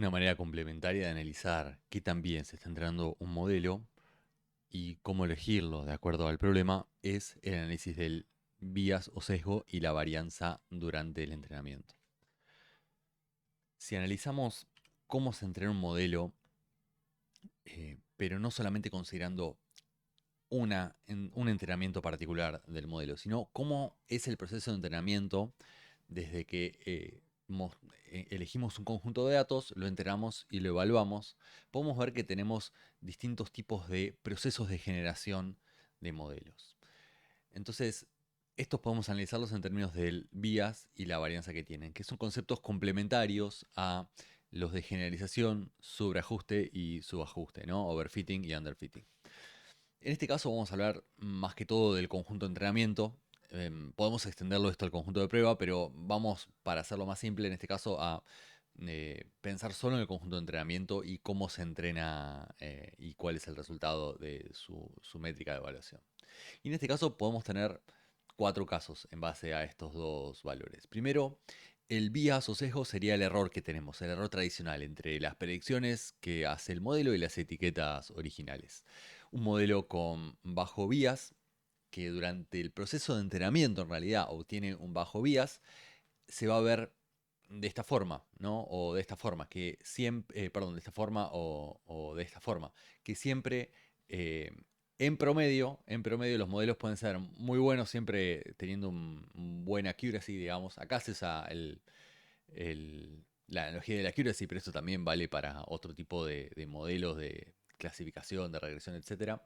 Una manera complementaria de analizar qué tan bien se está entrenando un modelo y cómo elegirlo de acuerdo al problema es el análisis del bias o sesgo y la varianza durante el entrenamiento. Si analizamos cómo se entrena un modelo, pero no solamente considerando un entrenamiento particular del modelo, sino cómo es el proceso de entrenamiento desde que elegimos un conjunto de datos, lo entrenamos y lo evaluamos, podemos ver que tenemos distintos tipos de procesos de generación de modelos. Entonces, estos podemos analizarlos en términos del bias y la varianza que tienen, que son conceptos complementarios a los de generalización, sobreajuste y subajuste, ¿no? Overfitting y underfitting. En este caso vamos a hablar más que todo del conjunto de entrenamiento. Podemos extenderlo esto al conjunto de prueba, pero vamos, para hacerlo más simple, en este caso a pensar solo en el conjunto de entrenamiento y cómo se entrena y cuál es el resultado de su métrica de evaluación. Y en este caso podemos tener cuatro casos en base a estos dos valores. Primero, el bias o sesgo sería el error que tenemos, el error tradicional entre las predicciones que hace el modelo y las etiquetas originales. Un modelo con bajo bias, que durante el proceso de entrenamiento en realidad obtiene un bajo bias, se va a ver de esta forma, ¿no? O de esta forma, que siempre, perdón, de esta forma o de esta forma, que siempre eh, en promedio los modelos pueden ser muy buenos, siempre teniendo un buen accuracy, digamos. Acá se usa la analogía de la accuracy, pero esto también vale para otro tipo de modelos de clasificación, de regresión, etcétera.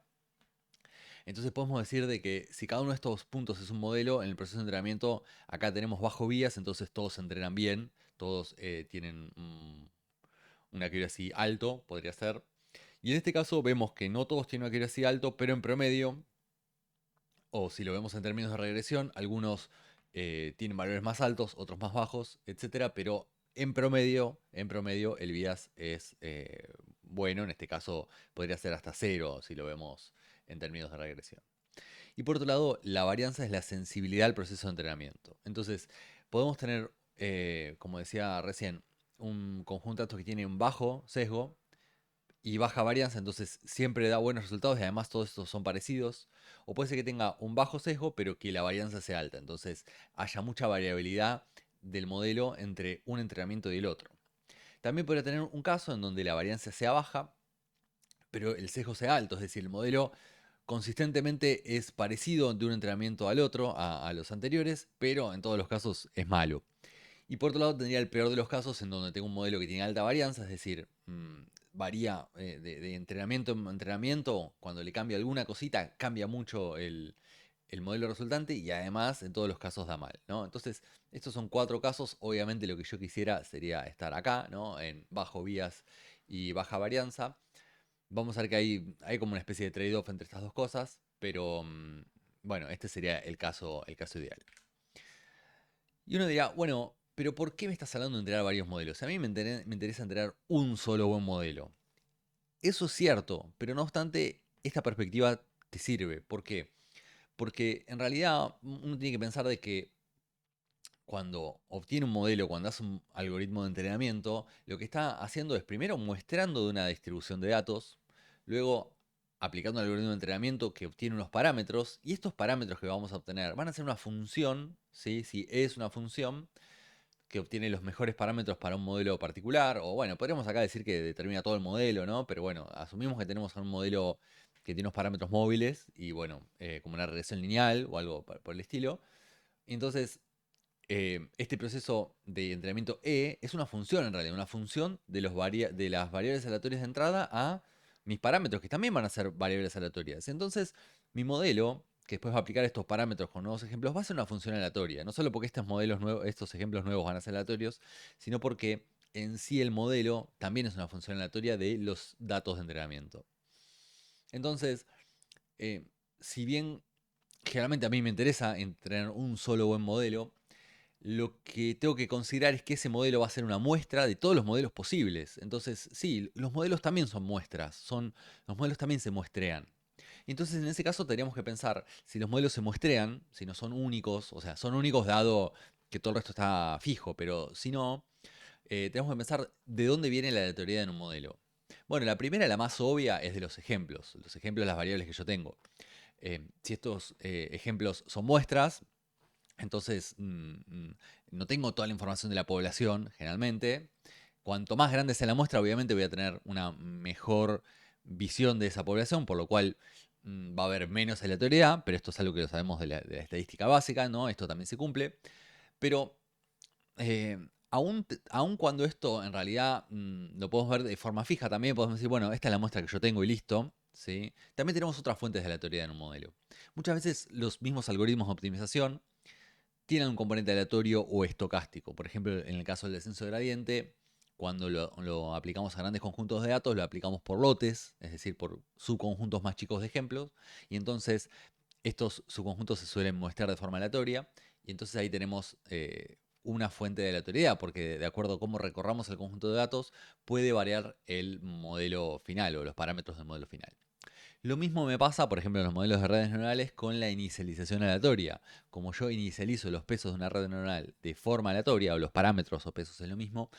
Entonces podemos decir de que si cada uno de estos puntos es un modelo, en el proceso de entrenamiento acá tenemos bajo vías, entonces todos se entrenan bien, todos tienen un accuracy alto, podría ser. Y en este caso vemos que no todos tienen un accuracy alto, pero en promedio, o si lo vemos en términos de regresión, algunos tienen valores más altos, otros más bajos, etcétera, pero en promedio el bias es bueno, en este caso podría ser hasta cero si lo vemos en términos de regresión. Y por otro lado, la varianza es la sensibilidad al proceso de entrenamiento. Entonces, podemos tener, como decía recién, un conjunto de datos que tiene un bajo sesgo y baja varianza, entonces siempre da buenos resultados y además todos estos son parecidos. O puede ser que tenga un bajo sesgo, pero que la varianza sea alta, entonces haya mucha variabilidad del modelo entre un entrenamiento y el otro. También podría tener un caso en donde la varianza sea baja, pero el sesgo sea alto, es decir, el modelo consistentemente es parecido de un entrenamiento al otro, a los anteriores, pero en todos los casos es malo. Y por otro lado tendría el peor de los casos en donde tengo un modelo que tiene alta varianza, es decir, varía de entrenamiento en entrenamiento, cuando le cambia alguna cosita, cambia mucho el modelo resultante y además en todos los casos da mal, ¿no? Entonces, estos son cuatro casos, obviamente lo que yo quisiera sería estar acá, ¿no? En bajo vías y baja varianza. Vamos a ver que hay como una especie de trade-off entre estas dos cosas, pero bueno, este sería el caso ideal. Y uno dirá, bueno, pero ¿por qué me estás hablando de entrenar varios modelos? A mí me interesa entrenar un solo buen modelo. Eso es cierto, pero no obstante, esta perspectiva te sirve. ¿Por qué? Porque en realidad uno tiene que pensar de que cuando obtiene un modelo, cuando hace un algoritmo de entrenamiento, lo que está haciendo es primero muestrando de una distribución de datos, luego aplicando un algoritmo de entrenamiento que obtiene unos parámetros, y estos parámetros que vamos a obtener van a ser una función, ¿sí? Si es una función que obtiene los mejores parámetros para un modelo particular, o bueno, podríamos acá decir que determina todo el modelo, ¿no? Pero bueno, asumimos que tenemos un modelo que tiene unos parámetros móviles, y bueno, como una regresión lineal o algo por el estilo. Entonces, este proceso de entrenamiento es una función en realidad, una función de las variables aleatorias de entrada a mis parámetros, que también van a ser variables aleatorias. Entonces, mi modelo, que después va a aplicar estos parámetros con nuevos ejemplos, va a ser una función aleatoria. No solo porque estos modelos nuevos, estos ejemplos nuevos van a ser aleatorios, sino porque en sí el modelo también es una función aleatoria de los datos de entrenamiento. Entonces, eh, si bien generalmente a mí me interesa entrenar un solo buen modelo, lo que tengo que considerar es que ese modelo va a ser una muestra de todos los modelos posibles. Entonces, sí, los modelos también son muestras, los modelos también se muestrean. Entonces, en ese caso, tendríamos que pensar, si los modelos se muestrean, si no son únicos, o sea, son únicos dado que todo el resto está fijo, pero si no, tenemos que pensar de dónde viene la aleatoriedad en un modelo. Bueno, la primera, la más obvia, es de los ejemplos. Los ejemplos de las variables que yo tengo. Si estos ejemplos son muestras, entonces no tengo toda la información de la población, generalmente. Cuanto más grande sea la muestra, obviamente voy a tener una mejor visión de esa población, por lo cual va a haber menos aleatoriedad, pero esto es algo que lo sabemos de la estadística básica, ¿no? Esto también se cumple. Pero aún cuando esto en realidad lo podemos ver de forma fija, también podemos decir, bueno, esta es la muestra que yo tengo y listo. ¿Sí? También tenemos otras fuentes de aleatoriedad en un modelo. Muchas veces los mismos algoritmos de optimización tienen un componente aleatorio o estocástico. Por ejemplo, en el caso del descenso de gradiente, cuando lo aplicamos a grandes conjuntos de datos, lo aplicamos por lotes, es decir, por subconjuntos más chicos de ejemplos, y entonces estos subconjuntos se suelen muestrar de forma aleatoria, y entonces ahí tenemos una fuente de aleatoriedad, porque de acuerdo a cómo recorramos el conjunto de datos, puede variar el modelo final o los parámetros del modelo final. Lo mismo me pasa, por ejemplo, en los modelos de redes neuronales con la inicialización aleatoria. Como yo inicializo los pesos de una red neuronal de forma aleatoria, o los parámetros o pesos es lo mismo,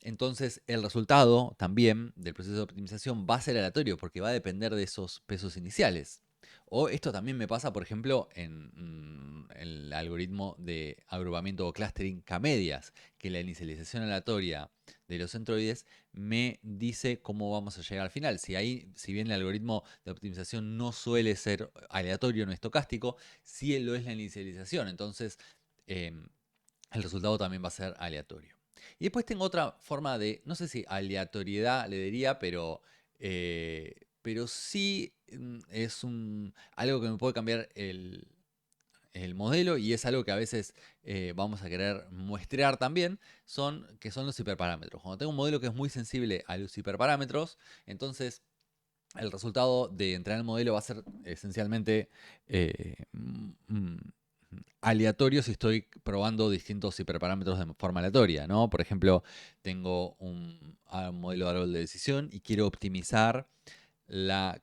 entonces el resultado también del proceso de optimización va a ser aleatorio porque va a depender de esos pesos iniciales. O esto también me pasa, por ejemplo, en el algoritmo de agrupamiento o clustering K-medias, que la inicialización aleatoria de los centroides me dice cómo vamos a llegar al final. Si bien el algoritmo de optimización no suele ser aleatorio, no estocástico, sí lo es la inicialización. Entonces, el resultado también va a ser aleatorio. Y después tengo otra forma de, no sé si aleatoriedad le diría, pero sí es algo que me puede cambiar el modelo, y es algo que a veces vamos a querer muestrear también, que son los hiperparámetros. Cuando tengo un modelo que es muy sensible a los hiperparámetros, entonces el resultado de entrenar el modelo va a ser esencialmente aleatorio si estoy probando distintos hiperparámetros de forma aleatoria, ¿no? Por ejemplo, tengo un modelo de árbol de decisión y quiero optimizar los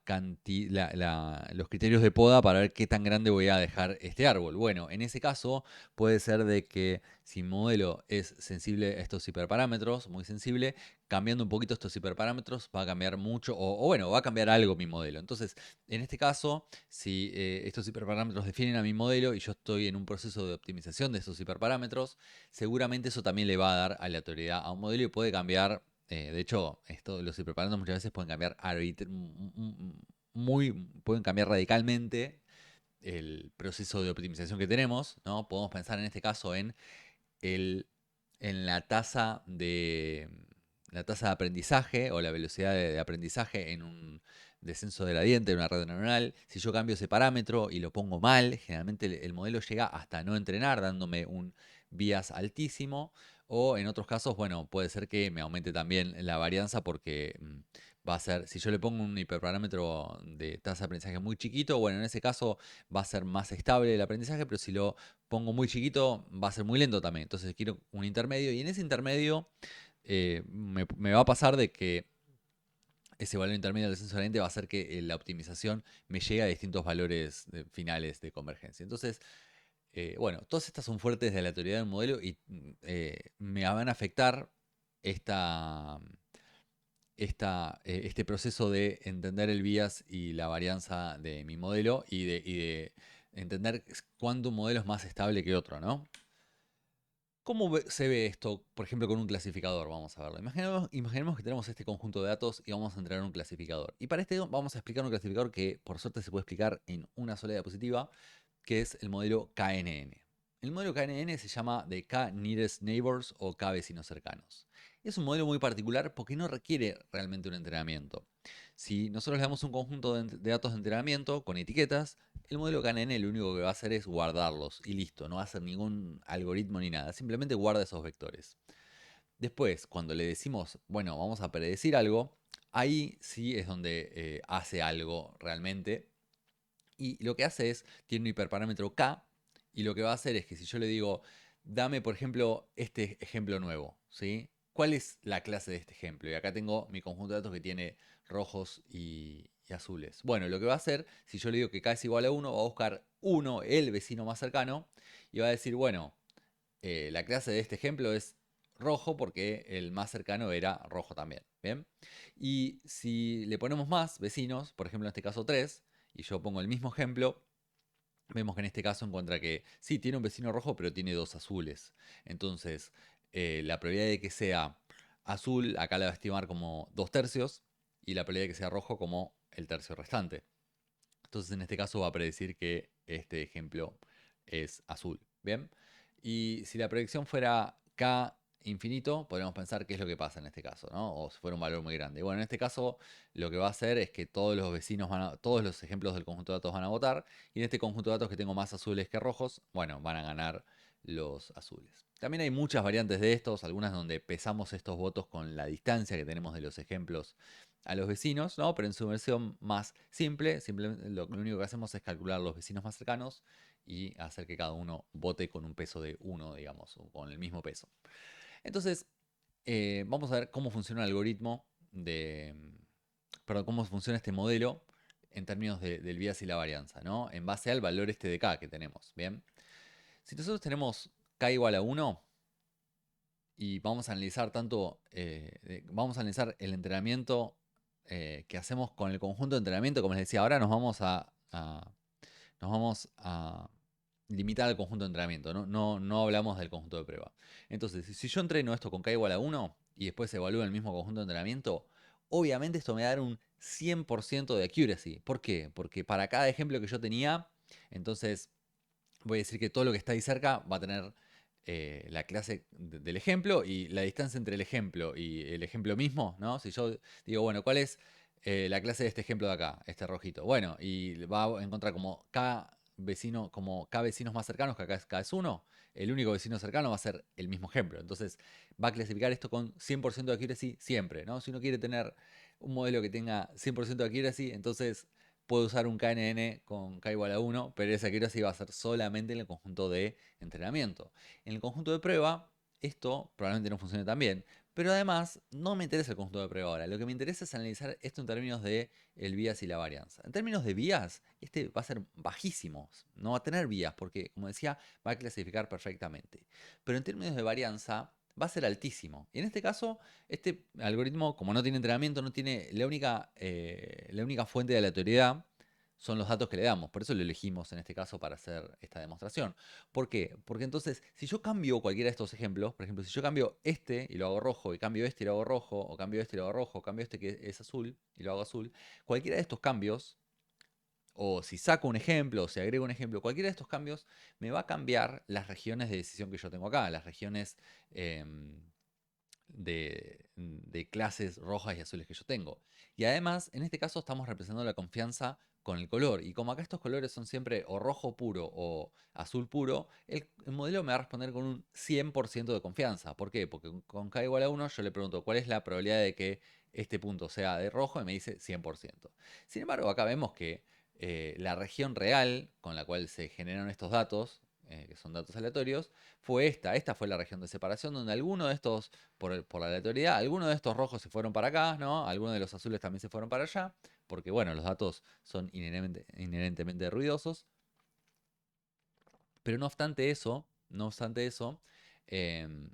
criterios de poda para ver qué tan grande voy a dejar este árbol. Bueno, en ese caso puede ser de que si mi modelo es sensible a estos hiperparámetros, muy sensible, cambiando un poquito estos hiperparámetros va a cambiar mucho, o bueno, va a cambiar algo mi modelo. Entonces, en este caso, si estos hiperparámetros definen a mi modelo y yo estoy en un proceso de optimización de estos hiperparámetros, seguramente eso también le va a dar aleatoriedad a un modelo y puede cambiar. De hecho, los hiperparámetros muchas veces pueden cambiar pueden cambiar radicalmente el proceso de optimización que tenemos, ¿no? Podemos pensar en este caso el, en la tasa de aprendizaje o la velocidad de aprendizaje en un descenso de gradiente de una red neuronal. Si yo cambio ese parámetro y lo pongo mal, generalmente el modelo llega hasta no entrenar, dándome un bias altísimo. O en otros casos, bueno, puede ser que me aumente también la varianza porque va a ser, si yo le pongo un hiperparámetro de tasa de aprendizaje muy chiquito, bueno, en ese caso va a ser más estable el aprendizaje, pero si lo pongo muy chiquito, va a ser muy lento también. Entonces quiero un intermedio, y en ese intermedio me va a pasar de que ese valor intermedio del descenso gradiente va a hacer que la optimización me llegue a distintos valores finales de convergencia. Entonces, bueno, todas estas son fuertes de aleatoriedad del modelo y me van a afectar este proceso de entender el bias y la varianza de mi modelo y de entender cuándo un modelo es más estable que otro, ¿no? ¿Cómo se ve esto, por ejemplo, con un clasificador? Vamos a verlo. Imaginemos que tenemos este conjunto de datos y vamos a entrenar un clasificador. Y para este vamos a explicar un clasificador que por suerte se puede explicar en una sola diapositiva, que es el modelo KNN. El modelo KNN se llama de K Nearest Neighbors o K vecinos cercanos. Es un modelo muy particular porque no requiere realmente un entrenamiento. Si nosotros le damos un conjunto de datos de entrenamiento con etiquetas, el modelo KNN lo único que va a hacer es guardarlos y listo, no va a hacer ningún algoritmo ni nada, simplemente guarda esos vectores. Después, cuando le decimos, bueno, vamos a predecir algo, ahí sí es donde hace algo realmente. Y lo que hace es, tiene un hiperparámetro K, y lo que va a hacer es que si yo le digo, dame por ejemplo este ejemplo nuevo, ¿sí? ¿Cuál es la clase de este ejemplo? Y acá tengo mi conjunto de datos que tiene rojos y azules. Bueno, lo que va a hacer, si yo le digo que K es igual a 1, va a buscar 1, el vecino más cercano, y va a decir, bueno, la clase de este ejemplo es rojo porque el más cercano era rojo también. ¿Bien? Y si le ponemos más vecinos, por ejemplo en este caso 3, y yo pongo el mismo ejemplo, vemos que en este caso encuentra que sí, tiene un vecino rojo, pero tiene dos azules. Entonces, la probabilidad de que sea azul, acá la va a estimar como 2/3, y la probabilidad de que sea rojo como el tercio restante. Entonces, en este caso va a predecir que este ejemplo es azul. ¿Bien? Y si la predicción fuera k infinito, podríamos pensar qué es lo que pasa en este caso, ¿no? O si fuera un valor muy grande. Bueno, en este caso lo que va a hacer es que todos los vecinos todos los ejemplos del conjunto de datos van a votar, y en este conjunto de datos que tengo más azules que rojos, bueno, van a ganar los azules. También hay muchas variantes de estos, algunas donde pesamos estos votos con la distancia que tenemos de los ejemplos a los vecinos, ¿no? Pero en su versión más simple, simplemente lo único que hacemos es calcular los vecinos más cercanos y hacer que cada uno vote con un peso de 1, digamos, o con el mismo peso. Entonces, vamos a ver cómo funciona el algoritmo perdón, cómo funciona este modelo en términos del bias y la varianza, ¿no? En base al valor este de k que tenemos, ¿bien? Si nosotros tenemos k igual a 1 y vamos a analizar vamos a analizar el entrenamiento que hacemos con el conjunto de entrenamiento, como les decía, ahora nos vamos a limitar al conjunto de entrenamiento, no hablamos del conjunto de prueba. Entonces, si yo entreno esto con k igual a 1 y después evalúo el mismo conjunto de entrenamiento, obviamente esto me va a dar un 100% de accuracy. ¿Por qué? Porque para cada ejemplo que yo tenía, entonces voy a decir que todo lo que está ahí cerca va a tener la clase del ejemplo y la distancia entre el ejemplo y el ejemplo mismo, ¿no? Si yo digo, bueno, ¿cuál es la clase de este ejemplo de acá, este rojito? Bueno, y va a encontrar como K vecinos más cercanos, que acá K es 1, el único vecino cercano va a ser el mismo ejemplo. Entonces va a clasificar esto con 100% de accuracy siempre, ¿no? Si uno quiere tener un modelo que tenga 100% de accuracy, entonces puedo usar un KNN con K igual a 1, pero esa accuracy va a ser solamente en el conjunto de entrenamiento. En el conjunto de prueba, esto probablemente no funcione tan bien, pero además no me interesa el conjunto de prueba ahora. Lo que me interesa es analizar esto en términos de el bias y la varianza. En términos de bias, este va a ser bajísimo, no va a tener bias porque, como decía, va a clasificar perfectamente. Pero en términos de varianza, va a ser altísimo. Y en este caso, este algoritmo, como no tiene entrenamiento, no tiene la única fuente de aleatoriedad son los datos que le damos. Por eso lo elegimos en este caso para hacer esta demostración. ¿Por qué? Porque entonces, si yo cambio cualquiera de estos ejemplos, por ejemplo, si yo cambio este y lo hago rojo, y cambio este y lo hago rojo, o cambio este y lo hago rojo, o cambio este que es azul y lo hago azul, cualquiera de estos cambios, o si saco un ejemplo, o si agrego un ejemplo, cualquiera de estos cambios me va a cambiar las regiones de decisión que yo tengo acá, las regiones de clases rojas y azules que yo tengo. Y además, en este caso estamos representando la confianza con el color. Y como acá estos colores son siempre o rojo puro o azul puro, el modelo me va a responder con un 100% de confianza. ¿Por qué? Porque con k igual a 1 yo le pregunto cuál es la probabilidad de que este punto sea de rojo y me dice 100%. Sin embargo, acá vemos que la región real con la cual se generaron estos datos, que son datos aleatorios, fue esta. Esta fue la región de separación donde alguno de estos, por la aleatoriedad, algunos de estos rojos se fueron para acá, ¿no? Algunos de los azules también se fueron para allá, porque bueno, los datos son inherentemente ruidosos. Pero no obstante eso, em,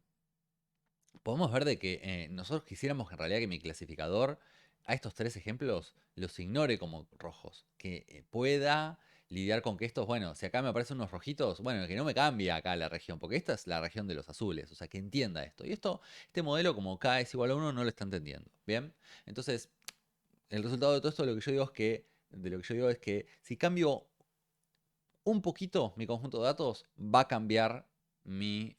podemos ver de que nosotros quisiéramos en realidad que mi clasificador a estos tres ejemplos los ignore como rojos, que pueda lidiar con que estos, bueno, si acá me aparecen unos rojitos, bueno, que no me cambie acá la región, porque esta es la región de los azules, o sea, que entienda esto. Y este modelo como k es igual a 1 no lo está entendiendo, ¿bien? Entonces, el resultado de todo esto, de lo que yo digo es que si cambio un poquito mi conjunto de datos, va a cambiar mi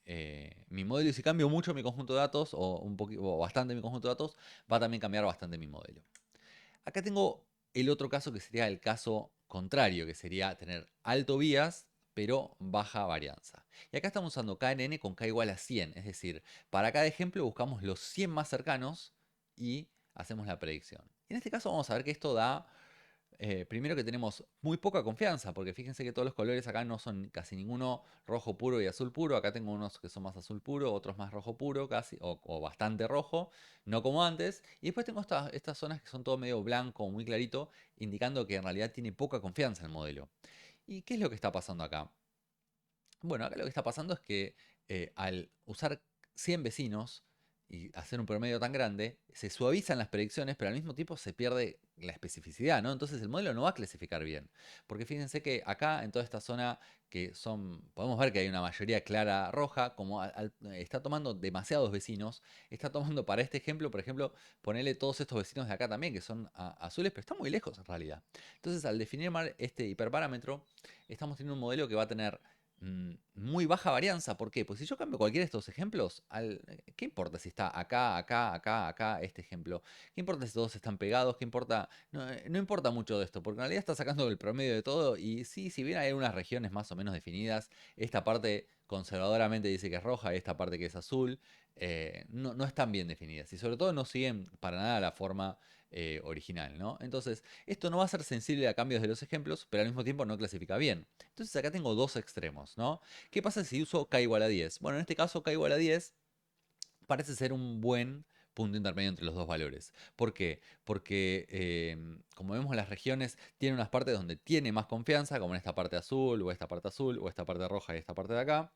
modelo. Y si cambio mucho mi conjunto de datos, o bastante mi conjunto de datos, va a también cambiar bastante mi modelo. Acá tengo el otro caso que sería el caso contrario, que sería tener alto bias, pero baja varianza. Y acá estamos usando KNN con K igual a 100, es decir, para cada ejemplo buscamos los 100 más cercanos y hacemos la predicción. Y en este caso vamos a ver que esto da primero que tenemos muy poca confianza, porque fíjense que todos los colores acá no son casi ninguno rojo puro y azul puro. Acá tengo unos que son más azul puro, otros más rojo puro, casi, o bastante rojo, no como antes. Y después tengo estas zonas que son todo medio blanco, muy clarito, indicando que en realidad tiene poca confianza el modelo. ¿Y qué es lo que está pasando acá? Bueno, acá lo que está pasando es que al usar 100 vecinos y hacer un promedio tan grande, se suavizan las predicciones, pero al mismo tiempo se pierde la especificidad, ¿no? Entonces el modelo no va a clasificar bien. Porque fíjense que acá, en toda esta zona, podemos ver que hay una mayoría clara roja, como está tomando demasiados vecinos, está tomando para este ejemplo, por ejemplo, ponerle todos estos vecinos de acá también, que son azules, pero están muy lejos en realidad. Entonces, al definir mal este hiperparámetro, estamos teniendo un modelo que va a tener muy baja varianza. ¿Por qué? Pues si yo cambio cualquiera de estos ejemplos, ¿qué importa si está acá, acá, acá, acá, este ejemplo? ¿Qué importa si todos están pegados? ¿Qué importa? No, no importa mucho de esto, porque en realidad está sacando el promedio de todo y sí, si bien hay unas regiones más o menos definidas, esta parte conservadoramente dice que es roja y esta parte que es azul, no están bien definidas y sobre todo no siguen para nada la forma original, ¿no? Entonces, esto no va a ser sensible a cambios de los ejemplos, pero al mismo tiempo no clasifica bien. Entonces acá tengo dos extremos, ¿no? ¿Qué pasa si uso k igual a 10? Bueno, en este caso k igual a 10 parece ser un buen punto intermedio entre los dos valores. ¿Por qué? Porque como vemos las regiones tienen unas partes donde tiene más confianza, como en esta parte azul, o esta parte azul, o esta parte roja y esta parte de acá.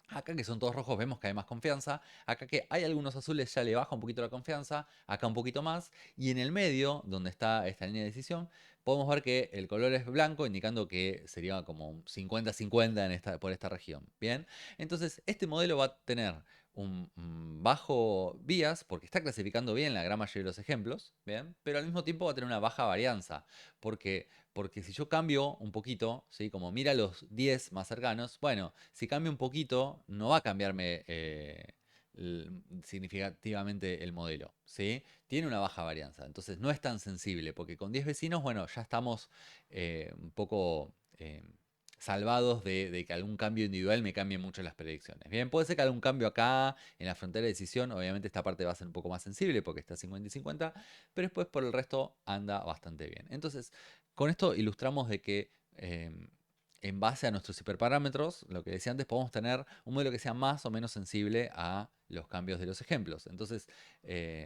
Acá que son todos rojos vemos que hay más confianza. Acá que hay algunos azules ya le baja un poquito la confianza. Acá un poquito más. Y en el medio, donde está esta línea de decisión, podemos ver que el color es blanco, indicando que sería como un 50-50 por esta región. Bien, entonces este modelo va a tener un bajo bias, porque está clasificando bien la gran mayoría de los ejemplos, ¿bien? Pero al mismo tiempo va a tener una baja varianza, porque si yo cambio un poquito, ¿sí? Como mira los 10 más cercanos, bueno, si cambio un poquito, no va a cambiarme significativamente el modelo, ¿sí? Tiene una baja varianza, entonces no es tan sensible, porque con 10 vecinos, bueno, ya estamos un poco salvados de que algún cambio individual me cambie mucho las predicciones. Bien, puede ser que algún cambio acá en la frontera de decisión, obviamente esta parte va a ser un poco más sensible porque está 50 y 50, pero después por el resto anda bastante bien. Entonces, con esto ilustramos de que en base a nuestros hiperparámetros, lo que decía antes, podemos tener un modelo que sea más o menos sensible a los cambios de los ejemplos. Entonces,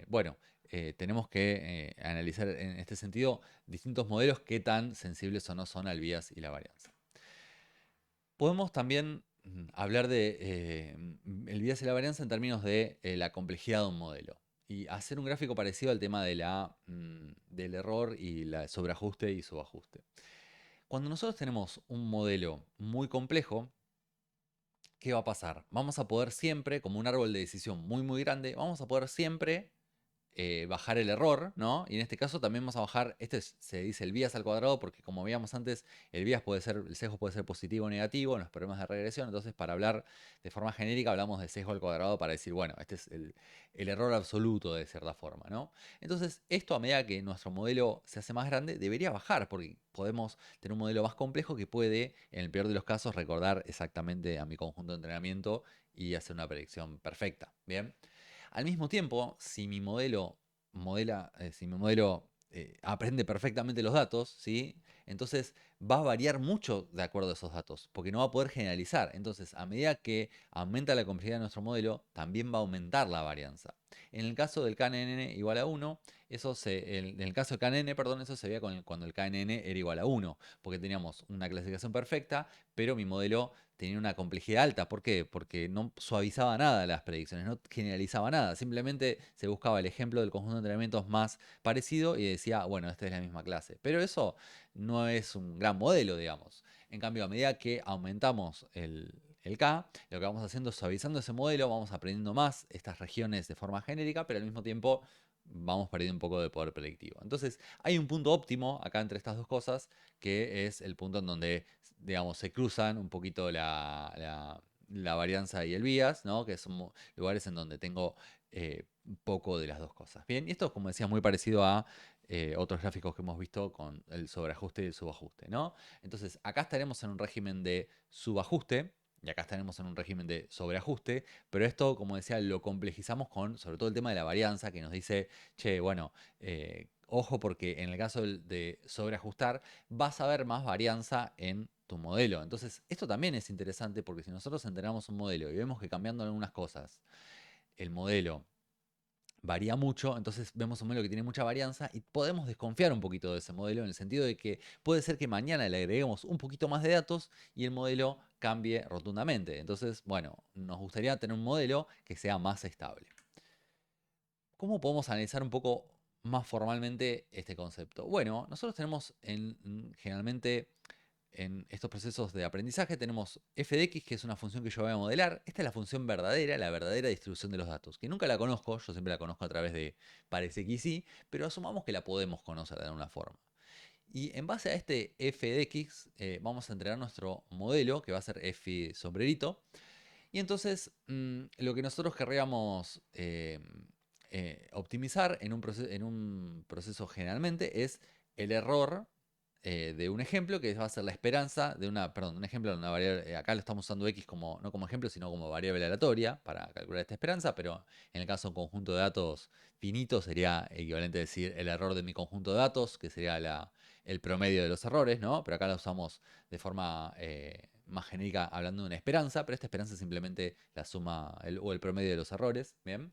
bueno, tenemos que analizar en este sentido distintos modelos, qué tan sensibles o no son al bias y la varianza. Podemos también hablar de el bias y la varianza en términos de la complejidad de un modelo y hacer un gráfico parecido al tema del error y la sobreajuste y subajuste. Cuando nosotros tenemos un modelo muy complejo, ¿qué va a pasar? Vamos a poder siempre, como un árbol de decisión muy muy grande, vamos a poder siempre bajar el error, ¿no? Y en este caso también vamos a bajar, se dice el bias al cuadrado, porque como veíamos antes, el sesgo puede ser positivo o negativo en los problemas de regresión. Entonces, para hablar de forma genérica, hablamos de sesgo al cuadrado para decir, bueno, este es el error absoluto de cierta forma, ¿no? Entonces, esto a medida que nuestro modelo se hace más grande, debería bajar, porque podemos tener un modelo más complejo que puede, en el peor de los casos, recordar exactamente a mi conjunto de entrenamiento y hacer una predicción perfecta, ¿bien? Al mismo tiempo, si mi modelo aprende perfectamente los datos, ¿sí? Entonces va a variar mucho de acuerdo a esos datos, porque no va a poder generalizar. Entonces, a medida que aumenta la complejidad de nuestro modelo, también va a aumentar la varianza. En el caso del KNN igual a 1, en el caso de KNN, perdón, eso se veía cuando el KNN era igual a 1, porque teníamos una clasificación perfecta, pero mi modelo tenía una complejidad alta. ¿Por qué? Porque no suavizaba nada las predicciones, no generalizaba nada. Simplemente se buscaba el ejemplo del conjunto de entrenamientos más parecido y decía, bueno, esta es la misma clase. Pero eso no es un gran modelo, digamos. En cambio, a medida que aumentamos el K, lo que vamos haciendo es suavizando ese modelo, vamos aprendiendo más estas regiones de forma genérica, pero al mismo tiempo vamos perdiendo un poco de poder predictivo. Entonces, hay un punto óptimo acá entre estas dos cosas, que es el punto en donde, digamos, se cruzan un poquito la varianza y el bias, ¿no? Que son lugares en donde tengo poco de las dos cosas. Bien, y esto, como decía, es muy parecido a otros gráficos que hemos visto con el sobreajuste y el subajuste, ¿no? Entonces, acá estaremos en un régimen de subajuste, y acá estaremos en un régimen de sobreajuste, pero esto, como decía, lo complejizamos con sobre todo el tema de la varianza, que nos dice, che, bueno, ojo porque en el caso de sobreajustar vas a ver más varianza en tu modelo. Entonces, esto también es interesante porque si nosotros entrenamos un modelo y vemos que cambiando algunas cosas, el modelo varía mucho, entonces vemos un modelo que tiene mucha varianza y podemos desconfiar un poquito de ese modelo en el sentido de que puede ser que mañana le agreguemos un poquito más de datos y el modelo cambie rotundamente. Entonces, bueno, nos gustaría tener un modelo que sea más estable. ¿Cómo podemos analizar un poco más formalmente este concepto? Bueno, nosotros tenemos generalmente en estos procesos de aprendizaje tenemos f de x, que es una función que yo voy a modelar. Esta es la función verdadera, la verdadera distribución de los datos, que nunca la conozco, yo siempre la conozco a través de parece que sí, pero asumamos que la podemos conocer de alguna forma. Y en base a este f de x, vamos a entrenar nuestro modelo, que va a ser f sombrerito. Y entonces, lo que nosotros querríamos optimizar en un proceso generalmente es el error de un ejemplo, que va a ser la esperanza de un ejemplo de una variable. Acá lo estamos usando x como, no como ejemplo, sino como variable aleatoria para calcular esta esperanza, pero en el caso de un conjunto de datos finito sería equivalente a decir el error de mi conjunto de datos, que sería el promedio de los errores, ¿no? Pero acá la usamos de forma más genérica hablando de una esperanza, pero esta esperanza es simplemente la suma o el promedio de los errores, ¿bien?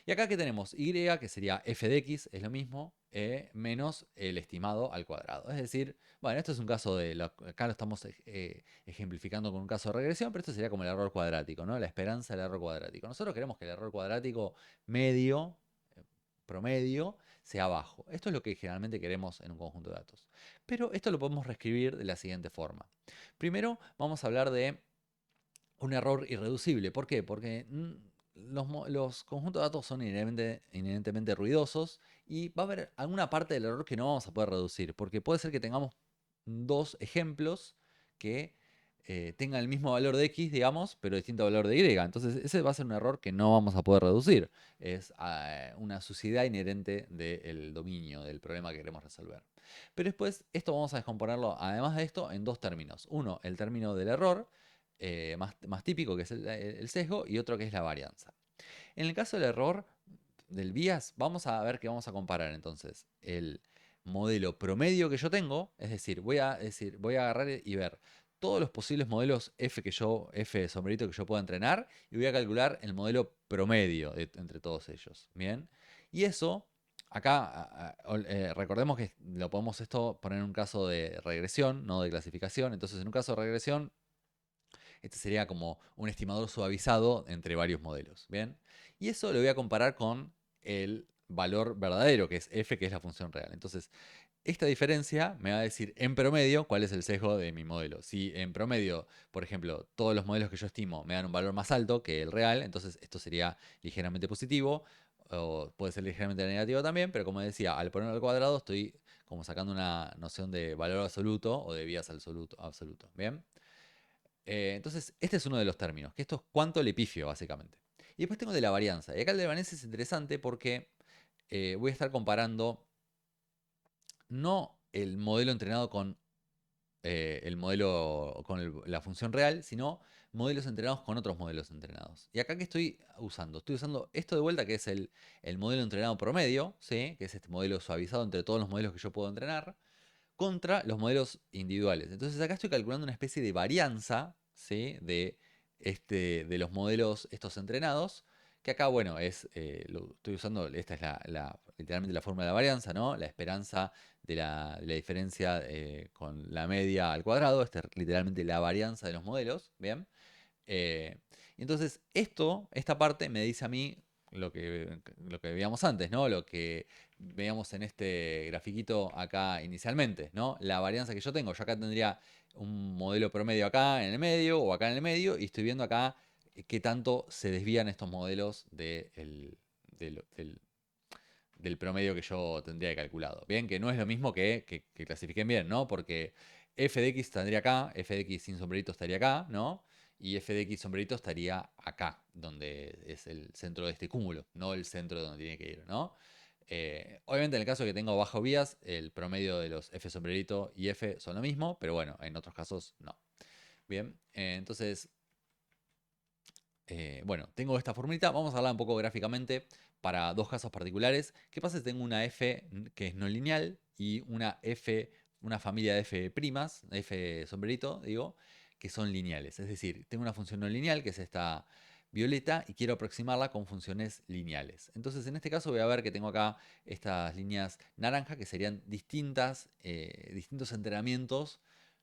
Y acá que tenemos y, que sería f de x, es lo mismo, menos el estimado al cuadrado. Es decir, bueno, esto es un caso acá lo estamos ejemplificando con un caso de regresión, pero esto sería como el error cuadrático, ¿no? La esperanza del error cuadrático. Nosotros queremos que el error cuadrático medio, promedio, sea bajo. Esto es lo que generalmente queremos en un conjunto de datos. Pero esto lo podemos reescribir de la siguiente forma. Primero vamos a hablar de un error irreducible. ¿Por qué? Porque los conjuntos de datos son inherentemente ruidosos y va a haber alguna parte del error que no vamos a poder reducir, porque puede ser que tengamos dos ejemplos que tengan el mismo valor de x, digamos, pero distinto valor de y. Entonces ese va a ser un error que no vamos a poder reducir. Es una suciedad inherente del dominio, del problema que queremos resolver. Pero después esto vamos a descomponerlo, además de esto, en dos términos. Uno, el término del error, más típico, que es el sesgo, y otro que es la varianza. En el caso del error del bias, vamos a ver que vamos a comparar entonces el modelo promedio que yo tengo, es decir, voy a agarrar y ver todos los posibles modelos f de sombrerito que yo pueda entrenar y voy a calcular el modelo promedio entre todos ellos. Bien, y eso acá recordemos que lo podemos esto poner en un caso de regresión, no de clasificación. Entonces, en un caso de regresión, este sería como un estimador suavizado entre varios modelos. ¿Bien? Y eso lo voy a comparar con el valor verdadero, que es f, que es la función real. Entonces, esta diferencia me va a decir en promedio cuál es el sesgo de mi modelo. Si en promedio, por ejemplo, todos los modelos que yo estimo me dan un valor más alto que el real, entonces esto sería ligeramente positivo, o puede ser ligeramente negativo también, pero como decía, al ponerlo al cuadrado estoy como sacando una noción de valor absoluto o de bias absoluto. ¿Bien? Entonces, este es uno de los términos, que esto es cuánto le pifio, básicamente. Y después tengo de la varianza. Y acá el de la varianza es interesante porque voy a estar comparando no el modelo entrenado con el modelo con la función real, sino modelos entrenados con otros modelos entrenados. Y acá que estoy usando esto de vuelta, que es el modelo entrenado promedio, ¿sí? Que es este modelo suavizado entre todos los modelos que yo puedo entrenar, contra los modelos individuales. Entonces acá estoy calculando una especie de varianza, ¿sí? De los modelos estos entrenados, que acá, bueno, lo estoy usando, esta es literalmente la fórmula de la varianza, ¿no? La esperanza de la diferencia con la media al cuadrado, esta es literalmente la varianza de los modelos, ¿bien? Eh, entonces, esta parte me dice a mí lo que veíamos antes, ¿no? Lo que veíamos en este grafiquito acá inicialmente, ¿no? La varianza que yo tengo. Yo acá tendría un modelo promedio acá en el medio o acá en el medio y estoy viendo acá qué tanto se desvían estos modelos del promedio que yo tendría calculado. Bien, que no es lo mismo que clasifiquen bien, ¿no? Porque f de x tendría acá, f de x sin sombrerito estaría acá, ¿no? Y f de x sombrerito estaría acá, donde es el centro de este cúmulo, no el centro de donde tiene que ir, ¿no? Obviamente en el caso que tengo bajo vías, el promedio de los f sombrerito y f son lo mismo, pero bueno, en otros casos no. Bien, entonces bueno, tengo esta formulita. Vamos a hablar un poco gráficamente para dos casos particulares. ¿Qué pasa si tengo una f que es no lineal y una familia de f primas, f sombrerito, digo, que son lineales? Es decir, tengo una función no lineal, que es esta violeta, y quiero aproximarla con funciones lineales. Entonces, en este caso voy a ver que tengo acá estas líneas naranja, que serían distintos entrenamientos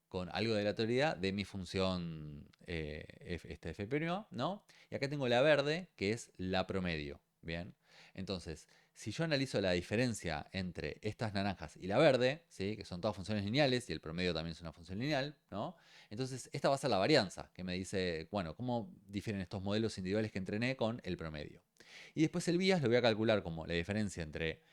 con algo de aleatoriedad de mi función esta f', ¿no? Y acá tengo la verde, que es la promedio, ¿bien? Entonces, si yo analizo la diferencia entre estas naranjas y la verde, ¿sí? Que son todas funciones lineales y el promedio también es una función lineal, ¿no? Entonces, esta va a ser la varianza, que me dice, bueno, cómo difieren estos modelos individuales que entrené con el promedio. Y después el bias lo voy a calcular como la diferencia entre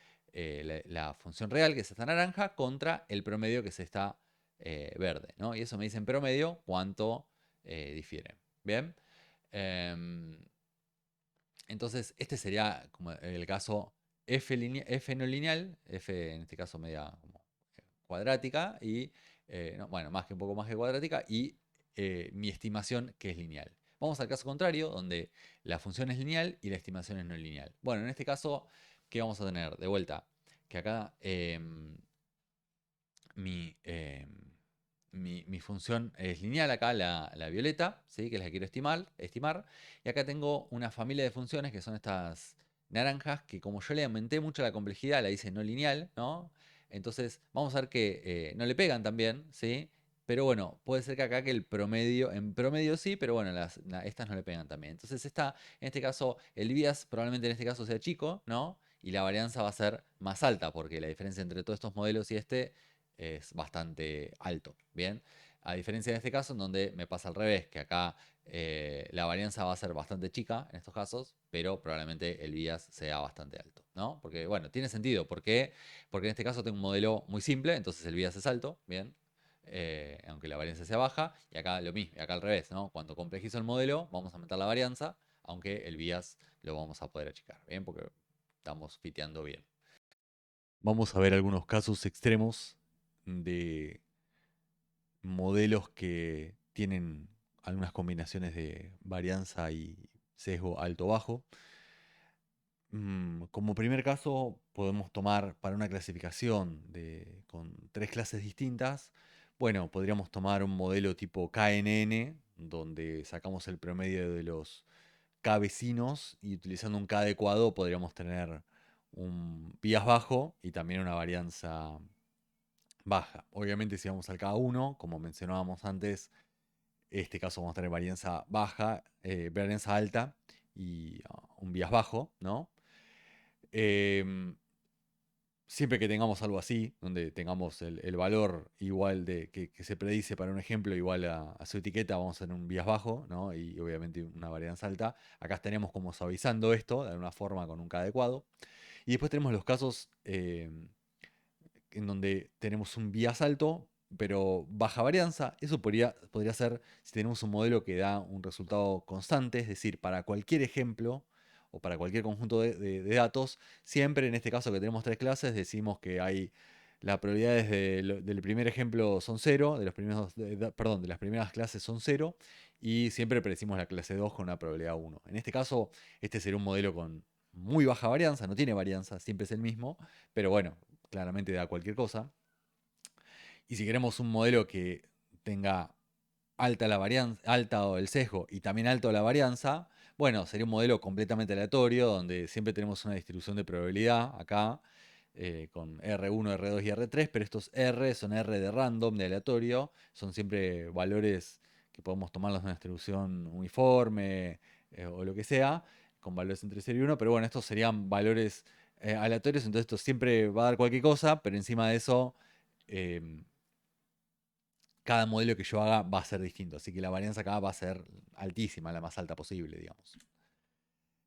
la función real, que es esta naranja, contra el promedio, que es esta verde, ¿no? Y eso me dice en promedio cuánto difiere. ¿Bien? Em, entonces, este sería como el caso f no lineal, f en este caso media como cuadrática, y no, bueno, más que un poco más que cuadrática, y mi estimación que es lineal. Vamos al caso contrario, donde la función es lineal y la estimación es no lineal. Bueno, en este caso, ¿qué vamos a tener? De vuelta, que acá mi, mi función es lineal, acá la violeta, ¿sí? Que es la que quiero estimar. Y acá tengo una familia de funciones que son estas naranjas, que como yo le aumenté mucho la complejidad, la hice no lineal, ¿no? Entonces vamos a ver que no le pegan también, ¿sí? Pero bueno, puede ser que acá que el promedio, en promedio sí, pero bueno, estas no le pegan también. Entonces en este caso, el bias probablemente en este caso sea chico, ¿no? Y la varianza va a ser más alta, porque la diferencia entre todos estos modelos y este es bastante alto, ¿bien? A diferencia de este caso, en donde me pasa al revés, que acá la varianza va a ser bastante chica en estos casos, pero probablemente el bias sea bastante alto, ¿no? Porque, bueno, tiene sentido. ¿Por qué? Porque en este caso tengo un modelo muy simple, entonces el bias es alto, ¿bien? Aunque la varianza sea baja, y acá lo mismo, y acá al revés, ¿no? Cuando complejizo el modelo, vamos a aumentar la varianza, aunque el bias lo vamos a poder achicar, ¿bien? Porque estamos fiteando bien. Vamos a ver algunos casos extremos de modelos que tienen algunas combinaciones de varianza y sesgo alto-bajo. Como primer caso, podemos tomar para una clasificación con tres clases distintas. Bueno, podríamos tomar un modelo tipo KNN, donde sacamos el promedio de los K vecinos y utilizando un K adecuado podríamos tener un bias bajo y también una varianza baja. Obviamente si vamos al K1, como mencionábamos antes, este caso vamos a tener varianza baja, varianza alta y un bias bajo, ¿no? Em, Siempre que tengamos algo así, donde tengamos el valor igual de que se predice para un ejemplo igual a su etiqueta, vamos a tener un bias bajo, ¿no? Y obviamente una varianza alta. Acá estaríamos como suavizando esto de alguna forma con un K adecuado. Y después tenemos los casos en donde tenemos un bias alto, pero baja varianza. Eso podría ser si tenemos un modelo que da un resultado constante, es decir, para cualquier ejemplo o para cualquier conjunto de datos, siempre en este caso que tenemos tres clases, decimos que hay las probabilidades del primer ejemplo son cero, de los primeros, perdón, de las primeras clases son cero, y siempre predecimos la clase 2 con una probabilidad 1. En este caso, este sería un modelo con muy baja varianza, no tiene varianza, siempre es el mismo, pero bueno, claramente da cualquier cosa. Y si queremos un modelo que tenga alta la varianza, alta o el sesgo y también alto la varianza, bueno, sería un modelo completamente aleatorio donde siempre tenemos una distribución de probabilidad acá con R1, R2 y R3, pero estos R son R de random, de aleatorio, son siempre valores que podemos tomarlos de una distribución uniforme o lo que sea, con valores entre 0 y 1, pero bueno, estos serían valores aleatorios, entonces esto siempre va a dar cualquier cosa, pero encima de eso em, cada modelo que yo haga va a ser distinto. Así que la varianza acá va a ser altísima, la más alta posible, digamos.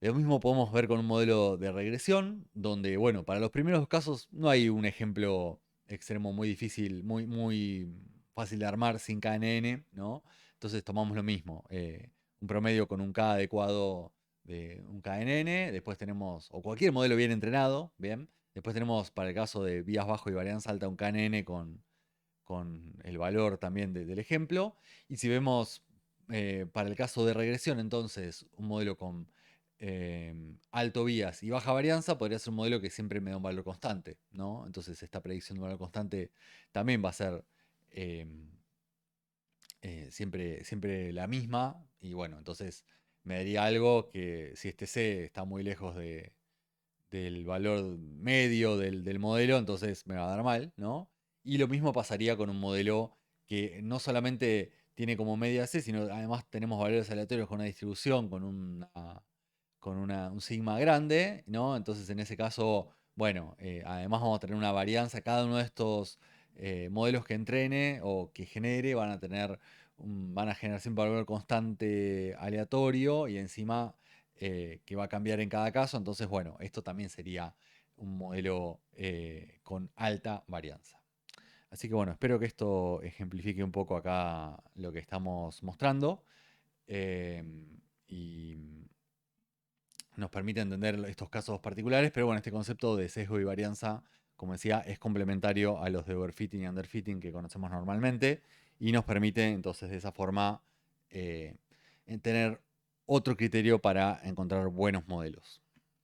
Lo mismo podemos ver con un modelo de regresión, donde, bueno, para los primeros casos no hay un ejemplo extremo muy difícil, muy fácil de armar sin KNN, ¿no? Entonces tomamos lo mismo, un promedio con un K adecuado de un KNN, después tenemos, o cualquier modelo bien entrenado, ¿bien? Después tenemos para el caso de vías bajo y varianza alta un KNN con el valor también del ejemplo. Y si vemos para el caso de regresión, entonces un modelo con alto vías y baja varianza podría ser un modelo que siempre me da un valor constante, ¿no? Entonces esta predicción de un valor constante también va a ser eh, siempre la misma. Y bueno, entonces me daría algo que si este C está muy lejos del valor medio del modelo, entonces me va a dar mal, ¿no? Y lo mismo pasaría con un modelo que no solamente tiene como media C, sino además tenemos valores aleatorios con una distribución, un sigma grande, ¿no? Entonces en ese caso, bueno, además vamos a tener una varianza. Cada uno de estos modelos que entrene o que genere van a generar siempre un valor constante aleatorio y encima que va a cambiar en cada caso. Entonces, bueno, esto también sería un modelo con alta varianza. Así que bueno, espero que esto ejemplifique un poco acá lo que estamos mostrando y nos permite entender estos casos particulares, pero bueno, este concepto de sesgo y varianza, como decía, es complementario a los de overfitting y underfitting que conocemos normalmente y nos permite entonces de esa forma tener otro criterio para encontrar buenos modelos.